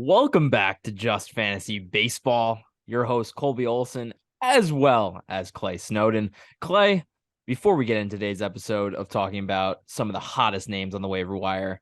Welcome back to Just Fantasy Baseball. Your host, Colby Olson, as well as Clay Snowden. Clay, before we get into today's episode of talking about some of the hottest names on the waiver wire,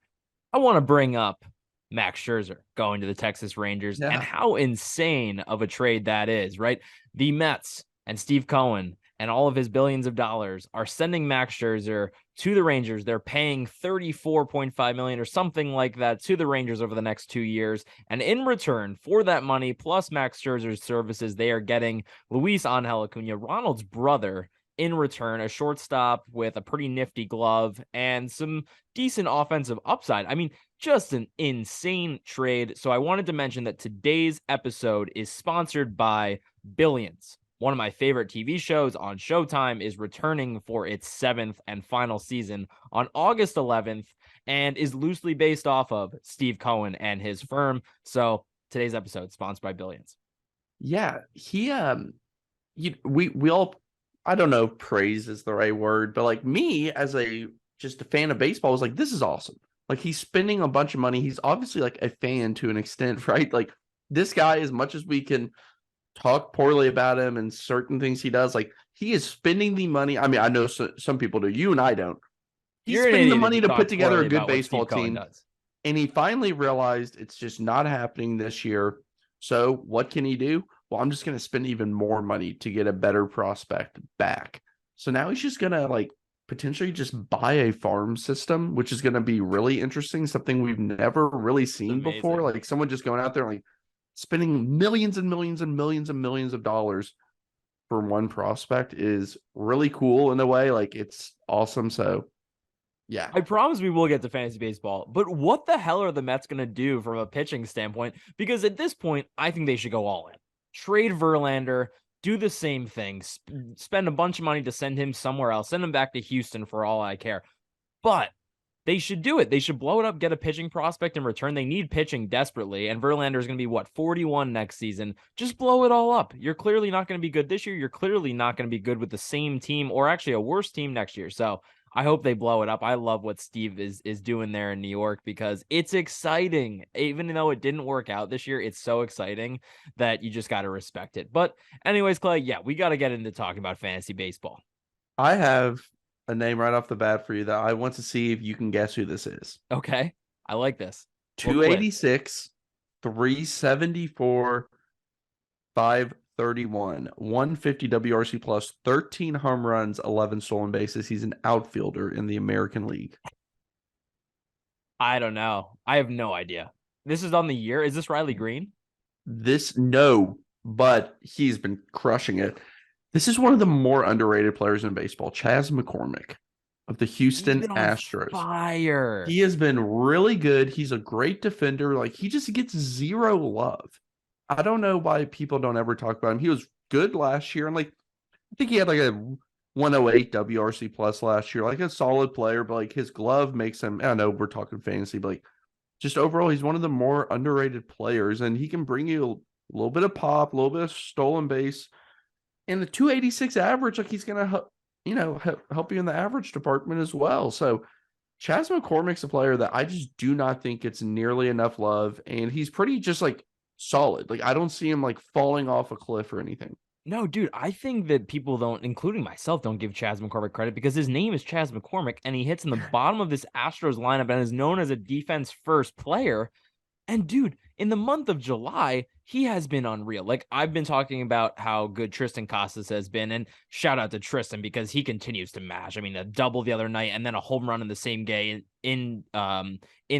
I want to bring up Max Scherzer going to the Texas Rangers and Yeah. how insane of a trade that is, right? The Mets and Steve Cohen and all of his billions of dollars are sending Max Scherzer to the Rangers. They're paying $34.5 million or something like that to the Rangers over the next 2 years. And in return for that money, plus Max Scherzer's services, they are getting Luis Angel Acuna, Ronald's brother, in return, a shortstop with a pretty nifty glove and some decent offensive upside. I mean, just an insane trade. So I wanted to mention that today's episode is sponsored by Billions. One of my favorite TV shows on Showtime is returning for its 7th and final season on August 11th and is loosely based off of Steve Cohen and his firm. So today's episode is sponsored by Billions. Yeah, we all, I don't know if praise is the right word, but like me as just a fan of baseball was like, this is awesome. Like he's spending a bunch of money. He's obviously like a fan to an extent, right? Like this guy, as much as we can talk poorly about him and certain things he does, like he is spending the money. I mean, I know some people do. You and I don't. He's You're an spending the idiot if money you to put talk together poorly a good about what baseball Steve Cohen team. does. And he finally realized it's just not happening this year. So what can he do? Well, I'm just going to spend even more money to get a better prospect back. So now he's just going to like potentially just buy a farm system, which is going to be really interesting. Something we've never really seen before. Like someone just going out there and like spending millions and millions and millions and millions of dollars for one prospect is really cool in a way. Like it's awesome. So yeah. I promise we will get to fantasy baseball, but what the hell are the Mets going to do from a pitching standpoint? Because at this point, I think they should go all in. Trade Verlander, do the same thing, spend a bunch of money to send him somewhere else, send him back to Houston for all I care. But they should do it. They should blow it up, get a pitching prospect in return. They need pitching desperately, and Verlander is going to be, 41 next season. Just blow it all up. You're clearly not going to be good this year. You're clearly not going to be good with the same team or actually a worse team next year. So I hope they blow it up. I love what Steve is doing there in New York because it's exciting. Even though it didn't work out this year, it's so exciting that you just got to respect it. But anyways, Clay, yeah, we got to get into talking about fantasy baseball. I have a name right off the bat for you that I want to see if you can guess who this is. Okay, I like this. 286, 374, 531, 150 WRC plus, 13 home runs, 11 stolen bases. He's an outfielder in the American League. I don't know. I have no idea. This is on the year. Is this Riley Green? No, but he's been crushing it. This is one of the more underrated players in baseball, Chas McCormick of the Houston Astros. Fire. He has been really good. He's a great defender. Like he just gets zero love. I don't know why people don't ever talk about him. He was good last year, and like I think he had like a 108 WRC plus last year, like a solid player, but like his glove makes him. I know we're talking fantasy, but like just overall, he's one of the more underrated players, and he can bring you a little bit of pop, a little bit of stolen base, and the 286 average. Like he's gonna help you in the average department as well. So Chas McCormick's a player that I just do not think gets nearly enough love, and he's pretty just like solid. Like I don't see him like falling off a cliff or anything. No, dude, I think that people don't, including myself, don't give Chas McCormick credit because his name is Chas McCormick and he hits in the bottom of this Astros lineup and is known as a defense first player. And dude, in the month of July, he has been unreal. Like I've been talking about how good Tristan Casas has been, and shout out to Tristan because he continues to mash. I mean, a double the other night and then a home run in the same game in San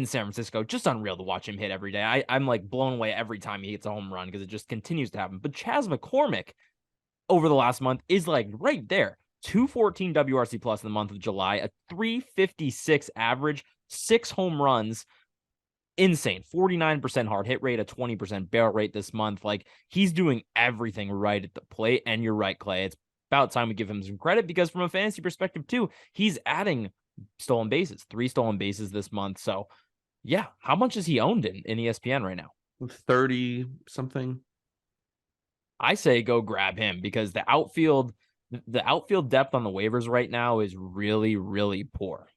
Francisco. Just unreal to watch him hit every day. I'm like blown away every time he hits a home run because it just continues to happen. But Chas McCormick over the last month is like right there. 214 WRC plus in the month of July, a 356 average, 6 home runs. Insane. 49% hard hit rate, a 20% barrel rate this month. Like he's doing everything right at the plate. And you're right, Clay. It's about time we give him some credit because from a fantasy perspective too, he's adding stolen bases, 3 stolen bases this month. So yeah, how much is he owned in ESPN right now? 30 something. I say go grab him because the outfield depth on the waivers right now is really, really poor.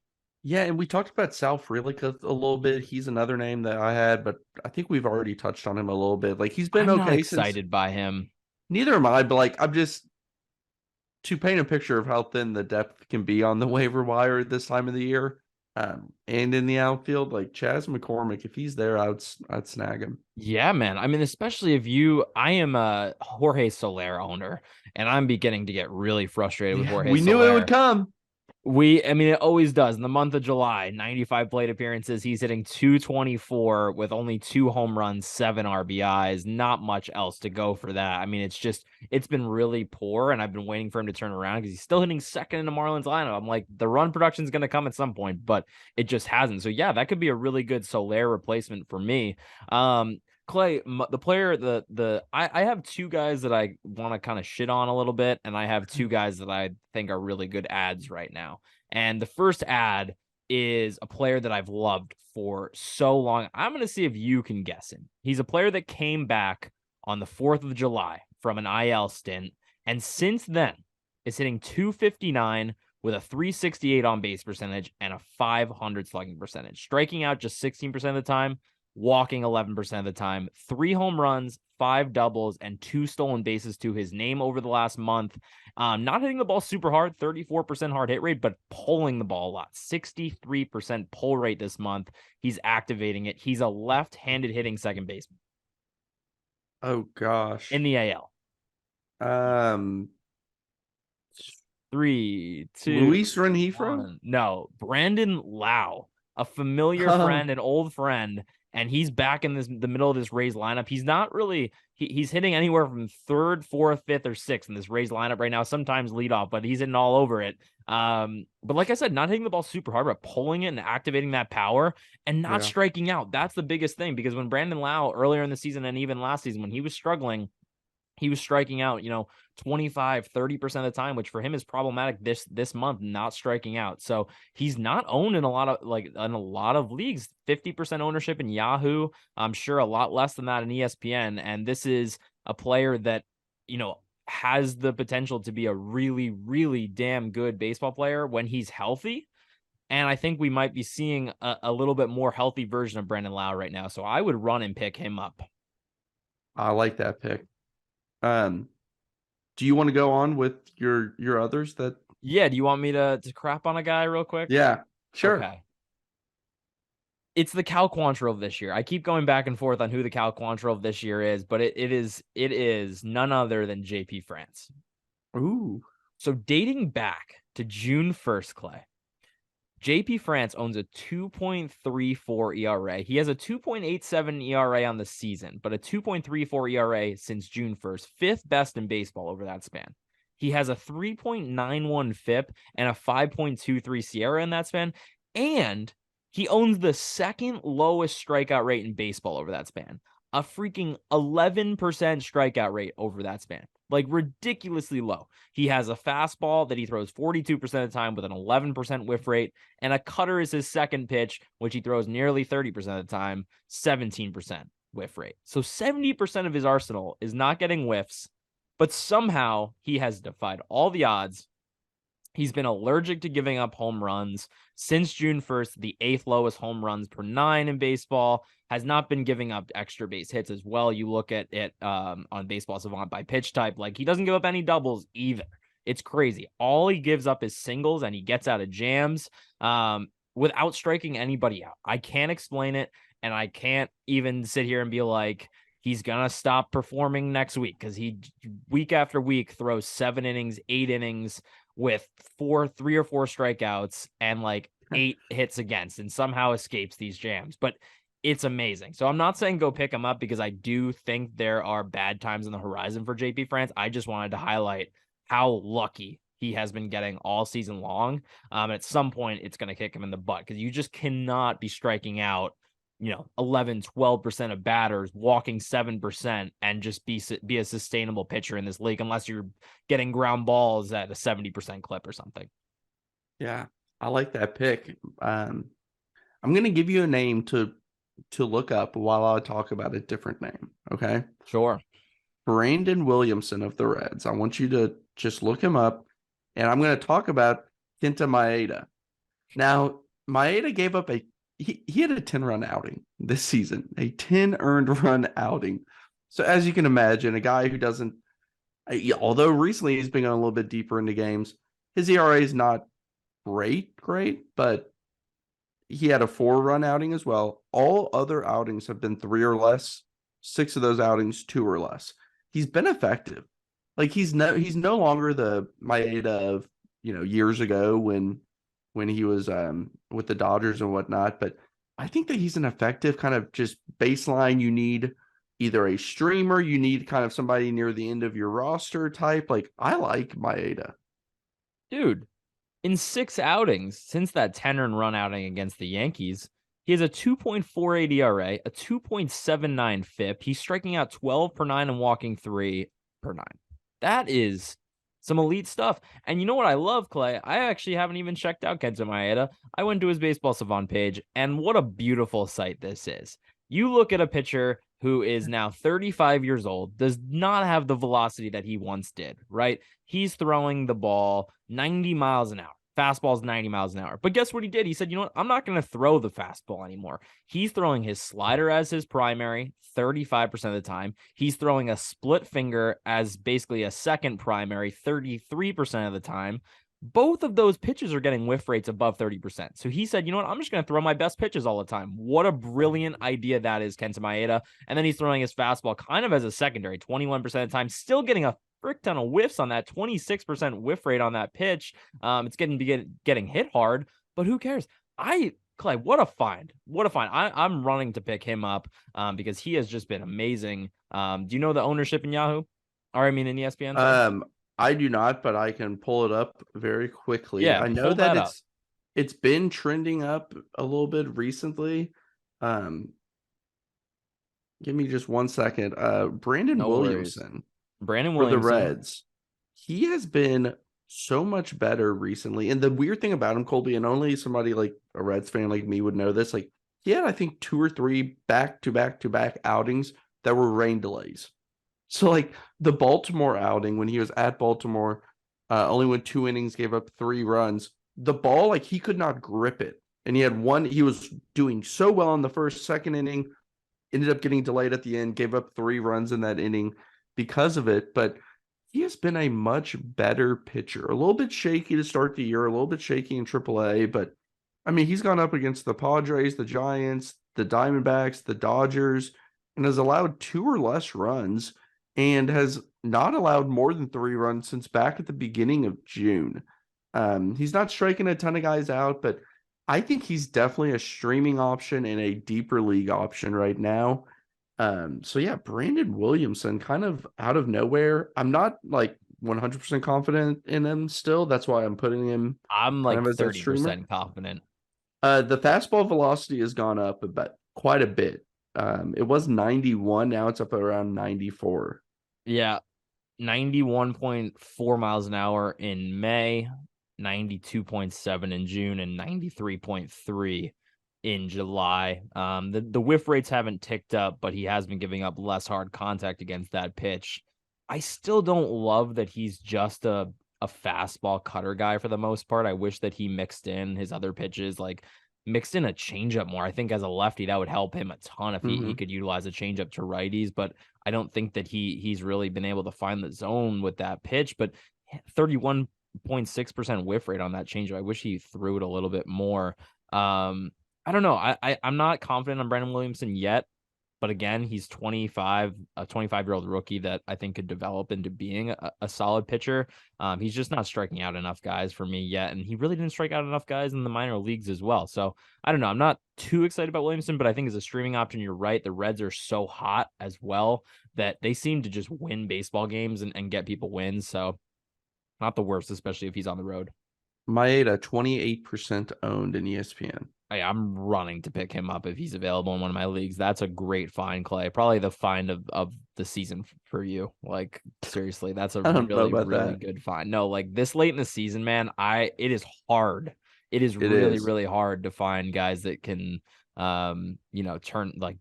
Yeah, and we talked about Sal Frelick a little bit. He's another name that I had, but I think we've already touched on him a little bit. Like he's been I'm not okay since. excited by him. Neither am I, but like I'm just to paint a picture of how thin the depth can be on the waiver wire at this time of the year, and in the outfield. Like Chas McCormick, if he's there, I'd snag him. Yeah, man. I mean, especially I am a Jorge Soler owner, and I'm beginning to get really frustrated with Yeah, Jorge we knew it would Soler. come. I mean, it always does. In the month of July, 95 plate appearances. He's hitting 224 with only 2 home runs, 7 RBIs. Not much else to go for that. I mean, it's been really poor, and I've been waiting for him to turn around because he's still hitting second in the Marlins lineup. I'm like, the run production is going to come at some point, but it just hasn't. So, yeah, that could be a really good Soler replacement for me. Clay, the player, I have two guys that I want to kind of shit on a little bit, and I have two guys that I think are really good ads right now. And the first ad is a player that I've loved for so long. I'm going to see if you can guess him. He's a player that came back on the 4th of July from an IL stint, and since then is hitting 259 with a 368 on base percentage and a 500 slugging percentage, striking out just 16% of the time, walking 11% of the time, 3 home runs, 5 doubles, and 2 stolen bases to his name over the last month. Not hitting the ball super hard, 34% hard hit rate, but pulling the ball a lot, 63% pull rate this month. He's activating it. He's a left-handed hitting second baseman Oh gosh. in the AL. Um, 3, 2, Luis Renifro. 1. No, Brandon Lowe, a familiar friend, an old friend, and he's back in the middle of this Rays lineup. He's not really he's hitting anywhere from 3rd, 4th, 5th, or 6th in this Rays lineup right now. Sometimes leadoff, but he's hitting all over it. But like I said, not hitting the ball super hard, but pulling it and activating that power and not Yeah. striking out. That's the biggest thing, because when Brandon Lowe earlier in the season and even last season when he was struggling, he was striking out, 25, 30% of the time, which for him is problematic this month, not striking out. So he's not owned in a lot of leagues, 50% ownership in Yahoo. I'm sure a lot less than that in ESPN. And this is a player that, has the potential to be a really, really damn good baseball player when he's healthy. And I think we might be seeing a little bit more healthy version of Brandon Lowe right now. So I would run and pick him up. I like that pick. Do you want to go on with your others that? Yeah, do you want me to crap on a guy real quick? Yeah, sure. Okay. It's the Cal Quantrill of this year. I keep going back and forth on who the Cal Quantrill of this year is, but it is none other than JP France. Ooh. So dating back to June 1st, Clay, JP France owns a 2.34 ERA. He has a 2.87 ERA on the season, but a 2.34 ERA since June 1st, 5th best in baseball over that span. He has a 3.91 FIP and a 5.23 Sierra in that span, and he owns the 2nd lowest strikeout rate in baseball over that span, a freaking 11% strikeout rate over that span. Like ridiculously low. He has a fastball that he throws 42% of the time with an 11% whiff rate, and a cutter is his second pitch, which he throws nearly 30% of the time, 17% whiff rate. So 70% of his arsenal is not getting whiffs, but somehow he has defied all the odds. He's been allergic to giving up home runs since June 1st, the 8th lowest home runs per 9 in baseball, has not been giving up extra base hits as well. You look at it on Baseball Savant by pitch type, like he doesn't give up any doubles either. It's crazy. All he gives up is singles, and he gets out of jams without striking anybody out. I can't explain it, and I can't even sit here and be like, he's going to stop performing next week, because he week after week throws 7 innings, 8 innings, with 3 or 4 strikeouts and like 8 hits against, and somehow escapes these jams. But it's amazing. So I'm not saying go pick him up, because I do think there are bad times on the horizon for JP France. I just wanted to highlight how lucky he has been getting all season long. At some point, it's going to kick him in the butt, because you just cannot be striking out 11, 12% of batters, walking 7%, and just be a sustainable pitcher in this league, unless you're getting ground balls at a 70% clip or something. Yeah, I like that pick. I'm going to give you a name to look up while I talk about a different name. Okay. Sure. Brandon Williamson of the Reds. I want you to just look him up, and I'm going to talk about Kenta Maeda. Now, Maeda gave up he had a 10-run outing this season, a 10 earned run outing. So as you can imagine, a guy who doesn't, although recently he's been going a little bit deeper into games, his ERA is not great, but he had a 4-run outing as well. All other outings have been 3 or less. 6 of those outings, 2 or less. He's been effective. Like he's no longer the Maeda of years ago when he was with the Dodgers and whatnot. But I think that he's an effective kind of just baseline. You need either a streamer, you need kind of somebody near the end of your roster type. Like I like Maeda. Dude, in 6 outings since that 10-run outing against the Yankees, he has a 2.48 ERA, a 2.79 FIP. He's striking out 12 per 9 and walking 3 per 9. That is some elite stuff. And you know what I love, Clay? I actually haven't even checked out Kenta Maeda. I went to his Baseball Savant page, and what a beautiful sight this is. You look at a pitcher who is now 35 years old, does not have the velocity that he once did, right? He's throwing the ball 90 miles an hour. Fastball's 90 miles an hour. But guess what he did? He said, you know what? I'm not going to throw the fastball anymore. He's throwing his slider as his primary 35% of the time. He's throwing a split finger as basically a second primary 33% of the time. Both of those pitches are getting whiff rates above 30%. So he said, you know what? I'm just going to throw my best pitches all the time. What a brilliant idea that is, Kenta Maeda. And then he's throwing his fastball kind of as a secondary 21% of the time, still getting a frick ton of whiffs on that 26% whiff rate on that pitch. It's getting hit hard, but who cares? Clay, what a find. What a find. I'm running to pick him up because he has just been amazing. Do you know the ownership in Yahoo? Or I mean in ESPN? Sorry. I do not, but I can pull it up very quickly. Yeah, I know pull that that up. it's been trending up a little bit recently. Give me just 1 second. Brandon No worries. Williamson Brandon for the Williamson. Reds. He has been so much better recently. And the weird thing about him, Colby, and only somebody like a Reds fan like me would know this, like he had, I think, 2 or 3 back-to-back outings that were rain delays. So like the Baltimore outing when he was at Baltimore, only went 2 innings, gave up 3 runs. The ball, like he could not grip it. And he was doing so well in the first, second inning, ended up getting delayed at the end, gave up 3 runs in that inning because of it. But he has been a much better pitcher. A little bit shaky to start the year, a little bit shaky in AAA, but I mean, he's gone up against the Padres, the Giants, the Diamondbacks, the Dodgers, and has allowed 2 or less runs and has not allowed more than 3 runs since back at the beginning of June. He's not striking a ton of guys out, but I think he's definitely a streaming option and a deeper league option right now. So yeah, Brandon Williamson kind of out of nowhere. I'm not like 100% confident in him still. That's why I'm putting him I'm kind like of as that streamer. 30% confident. The fastball velocity has gone up quite a bit. It was 91, now it's up around 94. Yeah. 91.4 miles an hour in May, 92.7 in June, and 93.3 in July. The whiff rates haven't ticked up, but he has been giving up less hard contact against that pitch. I still don't love that he's just a fastball cutter guy for the most part. I wish that he mixed in his other pitches, like mixed in a changeup more. I think as a lefty, that would help him a ton if he could utilize a changeup to righties, but I don't think that he's really been able to find the zone with that pitch. But 31.6% whiff rate on that changeup. I wish he threw it a little bit more. I don't know. I'm not confident on Brandon Williamson yet. But again, he's 25, a 25-year-old rookie that I think could develop into being a solid pitcher. He's just not striking out enough guys for me yet. And he really didn't strike out enough guys in the minor leagues as well. So I don't know. I'm not too excited about Williamson, but I think as a streaming option, you're right. The Reds are so hot as well that they seem to just win baseball games and get people wins. So not the worst, especially if he's on the road. Maeda, 28% owned in ESPN. I'm running to pick him up if he's available in one of my leagues. That's a great find, Clay. Probably the find of the season for you. Like, seriously, that's a really good find. No, like this late in the season, man, it is hard. It is really hard to find guys that can, turn like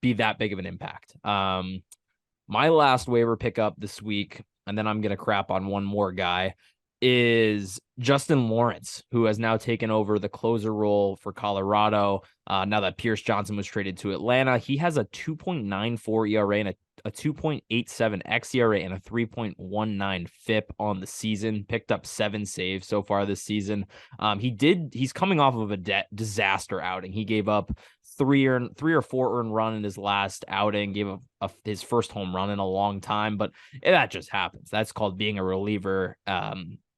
be that big of an impact. My last waiver pickup this week, and then I'm going to crap on one more guy. is Justin Lawrence, who has now taken over the closer role for Colorado. Now that Pierce Johnson was traded to Atlanta, he has a 2.94 ERA and a 2.87 xERA and a 3.19 FIP on the season. Picked up 7 saves so far this season. He's coming off of a disaster outing. He gave up three or four earned run in his last outing, gave up his first home run in a long time, but that just happens. That's called being a reliever.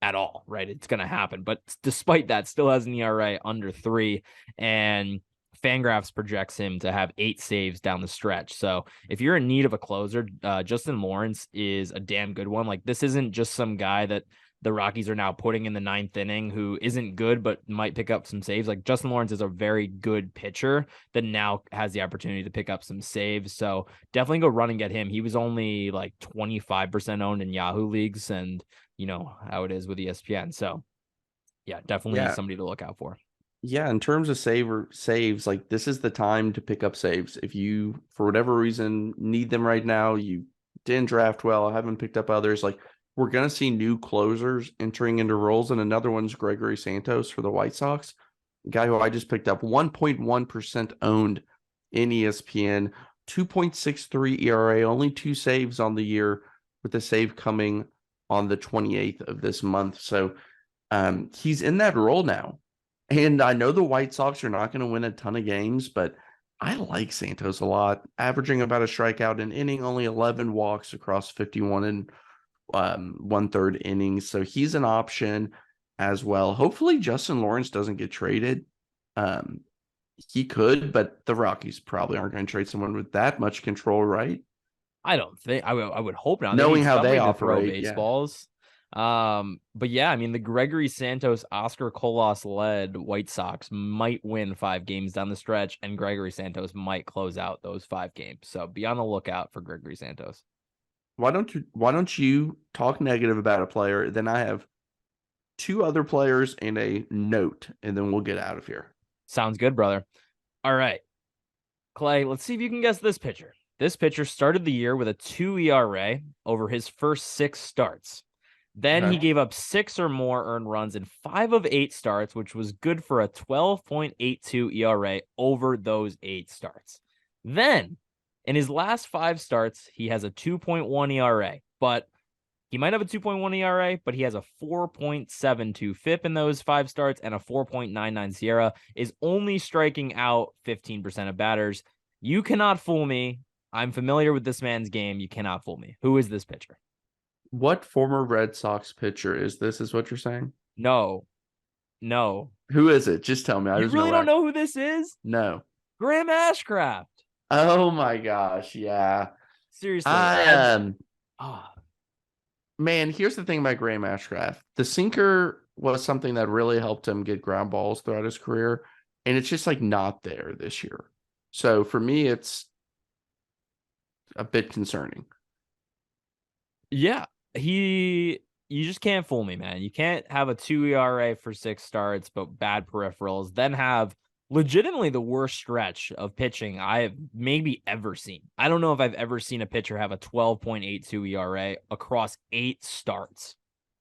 At all, right? It's going to happen. But despite that, still has an ERA under 3, and Fangraphs projects him to have 8 saves down the stretch. So if you're in need of a closer, Justin Lawrence is a damn good one. Like, this isn't just some guy that the Rockies are now putting in the 9th inning who isn't good but might pick up some saves. Like, Justin Lawrence is a very good pitcher that now has the opportunity to pick up some saves. So definitely go run and get him. He was only like 25% owned in Yahoo leagues, and you know how it is with ESPN. So yeah, definitely somebody to look out for. Yeah, in terms of saves, like, this is the time to pick up saves. If you, for whatever reason, need them right now, you didn't draft well, haven't picked up others, like, we're going to see new closers entering into roles, and another one's Gregory Santos for the White Sox, a guy who I just picked up, 1.1% owned in ESPN, 2.63 ERA, only 2 saves on the year, with the save coming on the 28th of this month. So he's in that role now. And I know the White Sox are not going to win a ton of games, but I like Santos a lot, averaging about a strikeout an inning, only 11 walks across 51 and 1/3 innings. So he's an option as well. Hopefully Justin Lawrence doesn't get traded. He could, but the Rockies probably aren't going to trade someone with that much control, right? I don't think I would hope not. Knowing they how they to throw operate, baseballs. But yeah, I mean, the Gregory Santos, Oscar Colas led White Sox might win 5 games down the stretch, and Gregory Santos might close out those 5 games. So be on the lookout for Gregory Santos. Why don't you talk negative about a player? Then I have 2 other players and a note, and then we'll get out of here. Sounds good, brother. All right, Clay, let's see if you can guess this pitcher. This pitcher started the year with a 2 ERA over his first 6 starts. Then he gave up 6 or more earned runs in 5 of 8 starts, which was good for a 12.82 ERA over those 8 starts. Then, in his last 5 starts, he has a 2.1 ERA, but he might have a 2.1 ERA, but he has a 4.72 FIP in those 5 starts and a 4.99 SIERA, is only striking out 15% of batters. You cannot fool me. I'm familiar with this man's game. You cannot fool me. Who is this pitcher? What former Red Sox pitcher is this, is what you're saying? No. Who is it? Just tell me. You really don't know who this is? No. Graham Ashcraft. Oh my gosh, yeah. Seriously. Man, here's the thing about Graham Ashcraft. The sinker was something that really helped him get ground balls throughout his career, and it's just like not there this year. So for me, it's a bit concerning. Yeah, you just can't fool me, man. You can't have a 2 ERA for 6 starts, but bad peripherals, then have legitimately the worst stretch of pitching I have maybe ever seen. I don't know if I've ever seen a pitcher have a 12.82 ERA across 8 starts.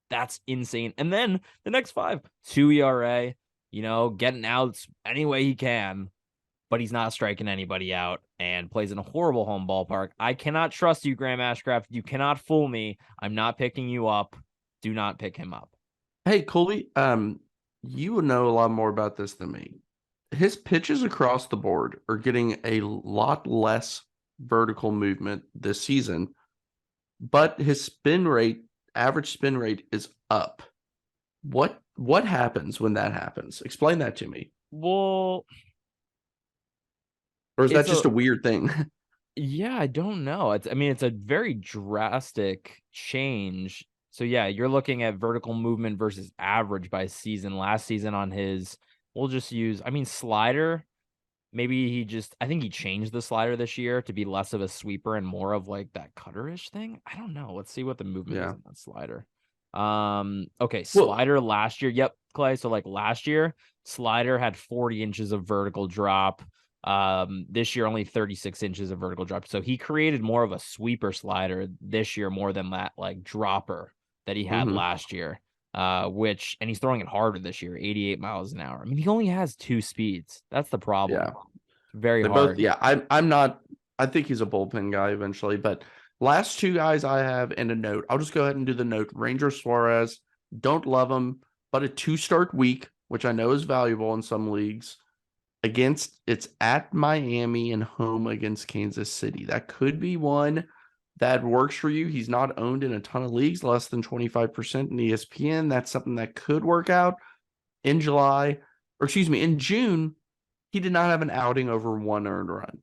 That's insane. And then the next 5, 2 ERA, getting outs any way he can, but he's not striking anybody out and plays in a horrible home ballpark. I cannot trust you, Graham Ashcraft. You cannot fool me. I'm not picking you up. Do not pick him up. Hey, Colby, you would know a lot more about this than me. His pitches across the board are getting a lot less vertical movement this season, but his average spin rate is up. What happens when that happens? Explain that to me. Well, or is that just a weird thing? Yeah, I don't know. It's a very drastic change. So yeah, you're looking at vertical movement versus average by season. Last season on his, we'll just use, slider. Maybe I think he changed the slider this year to be less of a sweeper and more of like that cutterish thing. I don't know. Let's see what the movement is on that slider. Okay, slider last year. Yep, Clay. So like last year, slider had 40 inches of vertical drop. This year only 36 inches of vertical drop. So he created more of a sweeper slider this year more than that like dropper that he had last year. and he's throwing it harder this year, 88 miles an hour. I mean, he only has 2 speeds. That's the problem. Yeah. It's very They're hard. both, yeah. I'm not, I think he's a bullpen guy eventually, but last 2 guys I have and a note. I'll just go ahead and do the note. Ranger Suarez, don't love him, but a 2-start week, which I know is valuable in some leagues. It's at Miami and home against Kansas City. That could be one that works for you. He's not owned in a ton of leagues, less than 25% in ESPN. That's something that could work out in in June. He did not have an outing over 1 earned run.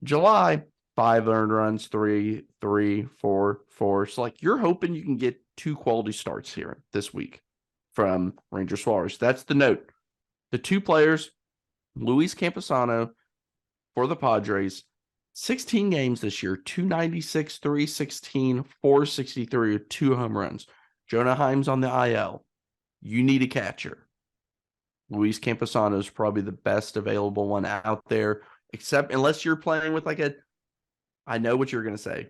July, 5 earned runs, 3, 3, 4, 4. So like you're hoping you can get 2 quality starts here this week from Ranger Suarez. That's the note. The 2 players, Luis Campusano for the Padres, 16 games this year, 296, 316, 463 with 2 home runs. Jonah Heim's on the IL. You need a catcher. Luis Campusano is probably the best available one out there, except unless you're playing with I know what you're going to say,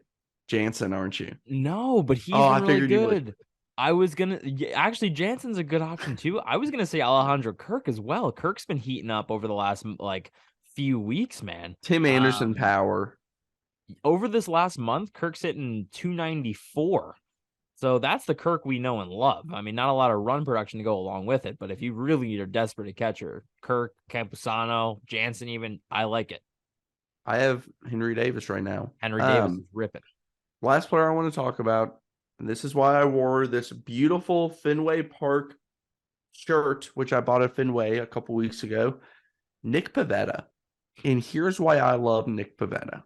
Jansen, aren't you? No, but he's I been really figured you would. good. I was gonna actually Jansen's a good option too. I was gonna say Alejandro Kirk as well. Kirk's been heating up over the last few weeks, man. Tim Anderson power. Over this last month, Kirk's hitting 294. So that's the Kirk we know and love. I mean, not a lot of run production to go along with it, but if you really are desperate a catcher, Kirk, Campusano, Jansen, even, I like it. I have Henry Davis right now. Henry Davis is ripping. Last player I want to talk about, and this is why I wore this beautiful Fenway Park shirt, which I bought at Fenway a couple weeks ago, Nick Pivetta. And here's why I love Nick Pivetta.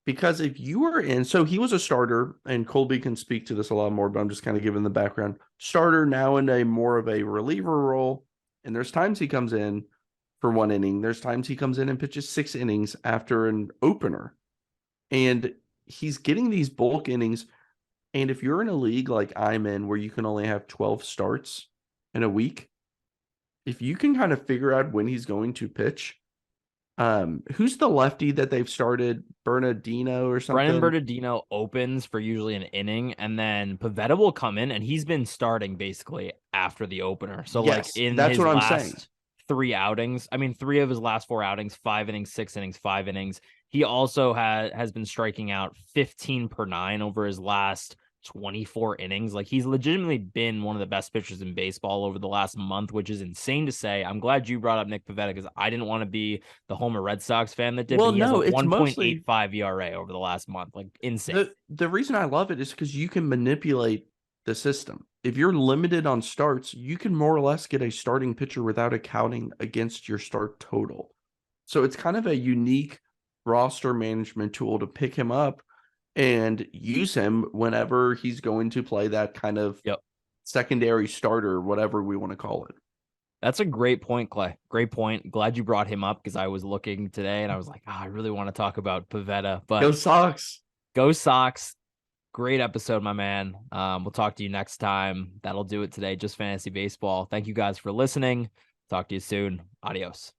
Because if you were so he was a starter, and Colby can speak to this a lot more, but I'm just kind of giving the background. Starter, now in a more of a reliever role, and there's times he comes in for 1 inning. There's times he comes in and pitches 6 innings after an opener. And he's getting these bulk innings. And if you're in a league like I'm in, where you can only have 12 starts in a week, if you can kind of figure out when he's going to pitch, who's the lefty that they've started? Bernardino or something? Brennan Bernardino opens for usually an inning, and then Pivetta will come in, and he's been starting basically after the opener. So yes, in that's his what I'm last saying. 3 outings, I mean 3 of his last 4 outings, 5 innings, 6 innings, 5 innings. He also has been striking out 15 per 9 over his last 24 innings. Like, he's legitimately been one of the best pitchers in baseball over the last month, which is insane to say. I'm glad you brought up Nick Pivetta, because I didn't want to be the Homer Red Sox fan that did. Well, but he has no, a it's 1.85 ERA over the last month. Like, insane. The reason I love it is because you can manipulate the system. If you're limited on starts, you can more or less get a starting pitcher without accounting against your start total. So it's kind of a unique roster management tool to pick him up and use him whenever he's going to play that kind of secondary starter, whatever we want to call it. That's a great point, Clay. Great point. Glad you brought him up, because I was looking today and I was like, I really want to talk about Pivetta. But Go Sox. Go Sox. Great episode, my man. We'll talk to you next time. That'll do it today. Just Fantasy Baseball. Thank you guys for listening. Talk to you soon. Adios.